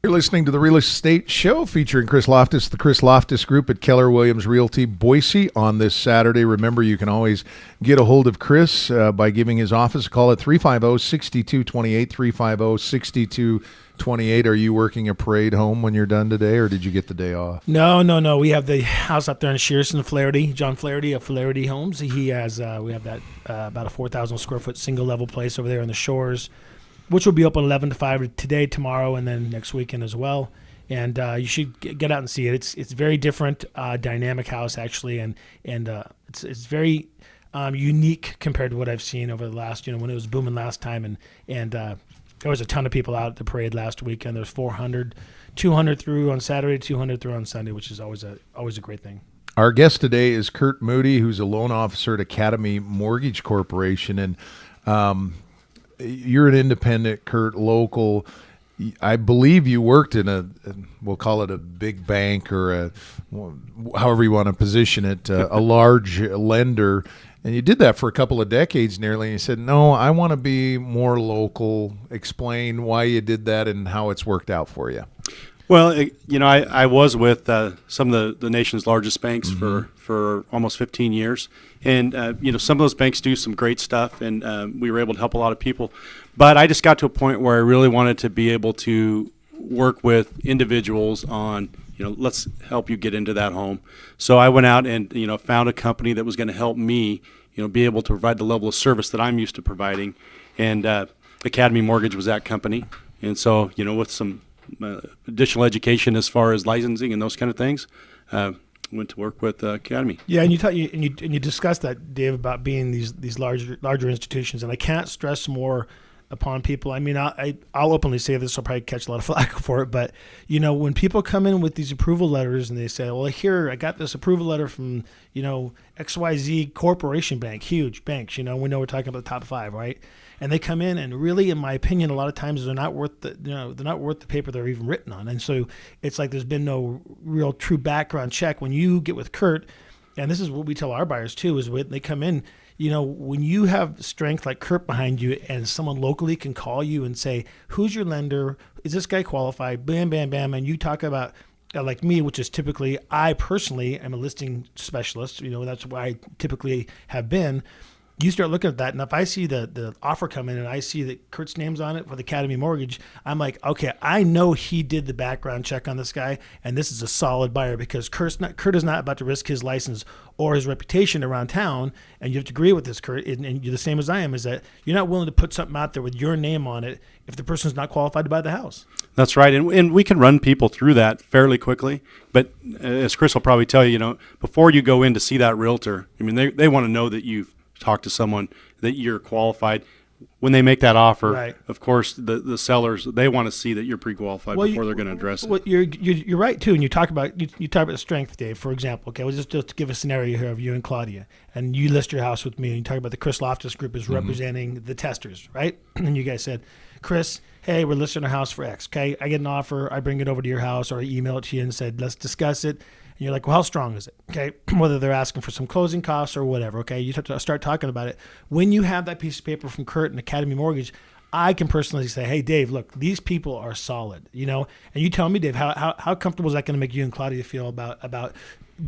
You're listening to the Real Estate Show featuring Chris Lofthus, the Chris Lofthus Group at Keller Williams Realty, Boise on this Saturday. Remember, you can always get a hold of Chris by giving his office a call at 350-6228, 350-6228. Are you working a parade home when you're done today, or did you get the day off? No. We have the house up there in Shearson, Flaherty, John Flaherty of Flaherty Homes. He has, we have that about a 4,000 square foot single level place over there on the shores, which will be open 11 to 5 today, tomorrow, and then next weekend as well. And you should get out and see it. It's very different, dynamic house actually, and it's very unique compared to what I've seen over the last, when it was booming last time. And there was a ton of people out at the parade last weekend. There's 400, 200 through on Saturday, 200 through on Sunday, which is always a great thing. Our guest today is Curt Moody, who's a loan officer at Academy Mortgage Corporation, and you're an independent, Curt, local. I believe you worked in we'll call it a big bank or however you want to position it, a large lender. And you did that for a couple of decades nearly. And you said, no, I want to be more local. Explain why you did that and how it's worked out for you. Well, I was with some of the nation's largest banks for almost 15 years. And, some of those banks do some great stuff, and we were able to help a lot of people. But I just got to a point where I really wanted to be able to work with individuals on, let's help you get into that home. So I went out and, found a company that was going to help me, be able to provide the level of service that I'm used to providing. And Academy Mortgage was that company. And so, with some additional education as far as licensing and those kind of things, went to work with Academy. Yeah, and you discussed that, Dave, about being these larger institutions, and I can't stress more upon people. I mean, I'll openly say this. I'll probably catch a lot of flack for it, but when people come in with these approval letters and they say, "Well, here I got this approval letter from XYZ Corporation Bank, huge banks. We know we're talking about the top 5, right?" And they come in, and really, in my opinion, a lot of times they're not worth the paper they're even written on. And so it's like there's been no real true background check. When you get with Curt, and this is what we tell our buyers too, is when they come in, when you have strength like Curt behind you, and someone locally can call you and say, "Who's your lender? Is this guy qualified?" Bam, bam, bam, and you talk about. Like me, which is typically, I personally am a listing specialist. That's why I typically have been. You start looking at that, and if I see the offer come in and I see that Curt's name's on it for the Academy Mortgage, I'm like, okay, I know he did the background check on this guy, and this is a solid buyer, because Curt is not about to risk his license or his reputation around town. And you have to agree with this, Curt, and you're the same as I am, is that you're not willing to put something out there with your name on it if the person's not qualified to buy the house. That's right, and we can run people through that fairly quickly. But as Chris will probably tell you, before you go in to see that realtor, I mean, they want to know that you've talk to someone, that you're qualified. When they make that offer, right, of course, the sellers, they want to see that you're pre-qualified before they're going to address it. Well, you're right too, and you talk about the strength, Dave. For example, okay, we'll just give a scenario here of you and Claudia, and you list your house with me, and you talk about the Chris Lofthus Group is representing the testers, right? And you guys said, Chris, hey, we're listing our house for X. Okay, I get an offer, I bring it over to your house, or I email it to you and said, let's discuss it. And you're like, well, how strong is it? Okay, whether they're asking for some closing costs or whatever. Okay, you have to start talking about it. When you have that piece of paper from Curt and Academy Mortgage, I can personally say, hey, Dave, look, these people are solid, and you tell me, Dave, how comfortable is that going to make you and Claudia feel about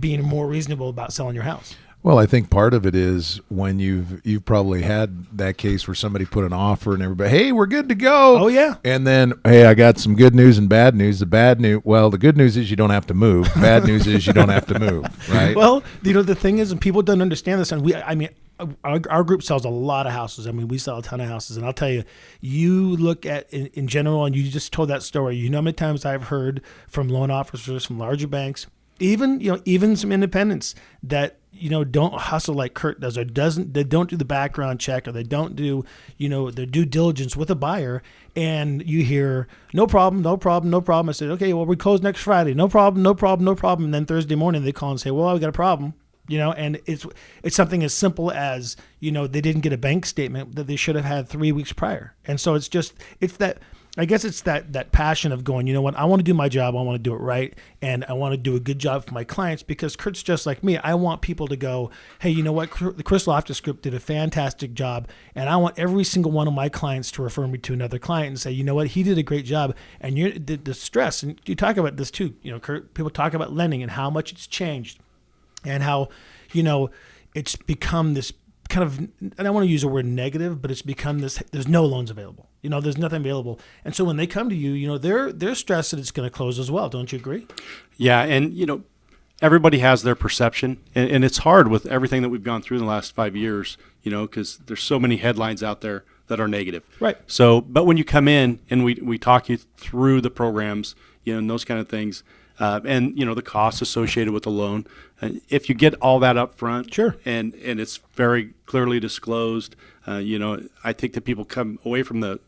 being more reasonable about selling your house? Well, I think part of it is when you've probably had that case where somebody put an offer and everybody, hey, we're good to go. Oh, yeah. And then, hey, I got some good news and bad news. The bad news, well, the good news is you don't have to move. Bad news is you don't have to move, right? Well, the thing is, and people don't understand this, and our group sells a lot of houses. I mean, we sell a ton of houses. And I'll tell you, you look at in general, and you just told that story. You know how many times I've heard from loan officers from larger banks, even some independents that, don't hustle like Curt does, or they don't do the background check, or they don't do, their due diligence with a buyer. And you hear, no problem. I said, okay, well, we close next Friday. No problem. And then Thursday morning they call and say, well, we got a problem. And it's something as simple as, they didn't get a bank statement that they should have had 3 weeks prior. And so it's that I guess it's that passion of going, you know what, I want to do my job. I want to do it right. And I want to do a good job for my clients, because Curt's just like me. I want people to go, hey, you know what? The Chris Lofthus Group did a fantastic job. And I want every single one of my clients to refer me to another client and say, you know what? He did a great job. And the stress, and you talk about this too, you know, Curt, people talk about lending and how much it's changed and how, you know, it's become this kind of, and I don't want to use the word negative, but it's become this, there's no loans available. You know, there's nothing available. And so when they come to you, you know, they're stressed that it's going to close as well. Don't you agree? Yeah. And, you know, everybody has their perception, and it's hard with everything that we've gone through in the last 5 years, you know, because there's so many headlines out there that are negative. Right. So, but when you come in and we talk you through the programs, you know, and those kind of things, and, you know, the costs associated with the loan, if you get all that up front, sure, and it's very clearly disclosed, you know, I think that people come away from the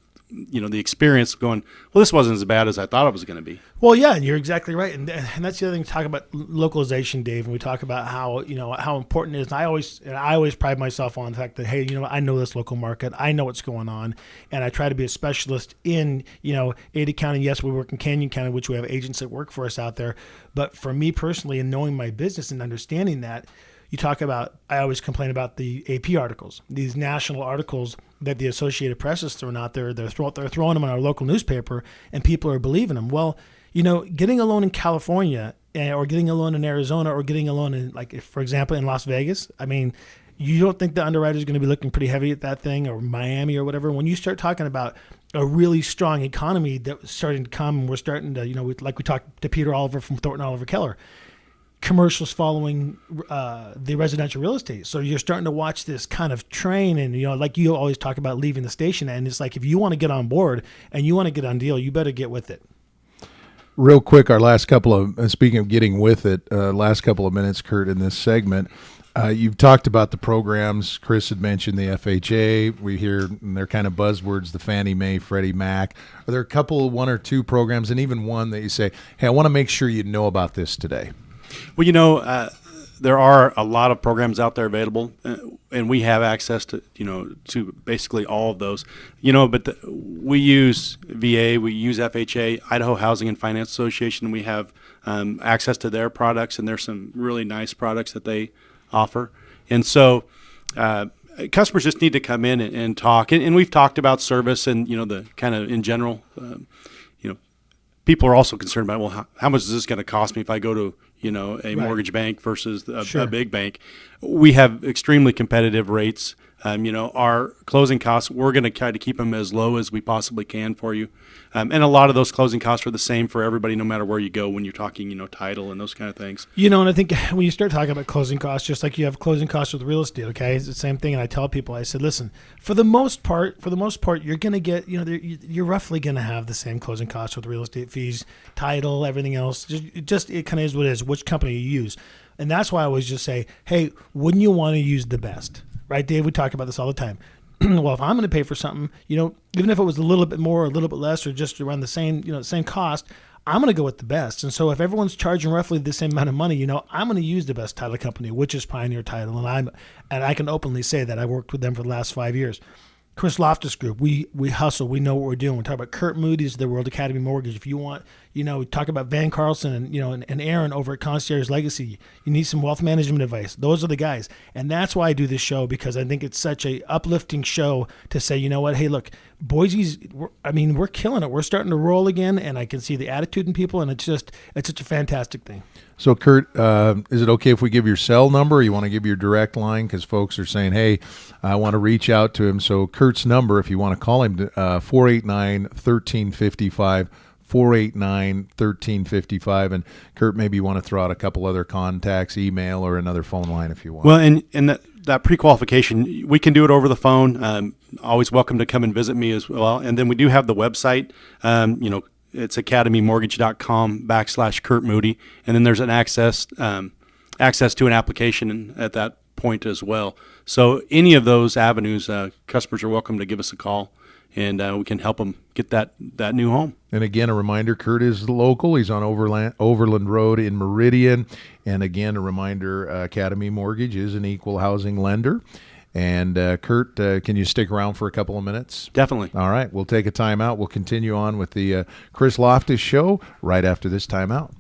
experience going, well, this wasn't as bad as I thought it was going to be. Well, yeah, and you're exactly right. And that's the other thing, to talk about localization, Dave, and we talk about how, you know, how important it is. And I always pride myself on the fact that, hey, you know, I know this local market. I know what's going on. And I try to be a specialist in, you know, Ada County. Yes, we work in Canyon County, which we have agents that work for us out there. But for me personally, and knowing my business and understanding that, you talk about, I always complain about the AP articles, these national articles that the Associated Press is throwing out there. They're throwing them in our local newspaper, and people are believing them. Well, you know, getting a loan in California, or getting a loan in Arizona, or getting a loan in, like, if, for example, in Las Vegas, I mean, you don't think the underwriter is going to be looking pretty heavy at that thing, or Miami or whatever. When you start talking about a really strong economy that's starting to come, and we're starting to, you know, like we talked to Peter Oliver from Thornton Oliver Keller, commercials following the residential real estate. So you're starting to watch this kind of train, and, you know, like you always talk about leaving the station, and it's like, if you want to get on board and you want to get on deal, you better get with it. Real quick, our last couple of, speaking of getting with it, last couple of minutes, Curt, in this segment, you've talked about the programs. Chris had mentioned the FHA. We hear, and they're kind of buzzwords, the Fannie Mae, Freddie Mac. Are there a couple, one or two programs, and even one that you say, hey, I want to make sure you know about this today? Well, you know, there are a lot of programs out there available, and we have access to, you know, to basically all of those, you know, but we use VA, we use FHA, Idaho Housing and Finance Association. We have access to their products, and there's some really nice products that they offer. And so customers just need to come in and talk. And we've talked about service and, you know, the kind of in general, you know, people are also concerned about, well, how much is this going to cost me if I go to, you know, a mortgage bank versus a big bank? We have extremely competitive rates. You know, our closing costs, we're going to try to keep them as low as we possibly can for you. And a lot of those closing costs are the same for everybody, no matter where you go when you're talking, you know, title and those kind of things. You know, and I think when you start talking about closing costs, just like you have closing costs with real estate, okay, it's the same thing. And I tell people, I said, listen, for the most part, you're going to get, you know, you're roughly going to have the same closing costs with real estate fees, title, everything else. It kind of is what it is, which company you use. And that's why I always just say, hey, wouldn't you want to use the best? Right, Dave? We talk about this all the time. Well, if I'm going to pay for something, you know, even if it was a little bit more or a little bit less, or just around the same, you know, same cost, I'm going to go with the best. And so if everyone's charging roughly the same amount of money, you know, I'm going to use the best title company, which is Pioneer Title. And I can openly say that I worked with them for the last 5 years. Chris Lofthus Group, we hustle. We know what we're doing. We talk about Curt Moody's, the World Academy Mortgage. If you want, you know, talk about Van Carlson and, you know, and Aaron over at Concierge Legacy. You need some wealth management advice. Those are the guys. And that's why I do this show, because I think it's such a uplifting show to say, you know what, hey, look, Boise's, we're killing it. We're starting to roll again, and I can see the attitude in people, and it's such a fantastic thing. So, Curt, is it okay if we give your cell number, or you want to give your direct line? Because folks are saying, hey, I want to reach out to him. So Curt's number, if you want to call him, 489-1355, 489-1355. And Curt, maybe you want to throw out a couple other contacts, email, or another phone line if you want. Well, and that pre-qualification, we can do it over the phone. Always welcome to come and visit me as well. And then we do have the website, you know, it's academymortgage.com/Curt Moody. And then there's an access to an application at that point as well. So any of those avenues, customers are welcome to give us a call, and we can help them get that new home. And again, a reminder, Curt is local. He's on Overland Road in Meridian. And again, a reminder, Academy Mortgage is an equal housing lender. And Curt, can you stick around for a couple of minutes? Definitely. All right, we'll take a timeout. We'll continue on with the Chris Lofthus Show right after this timeout.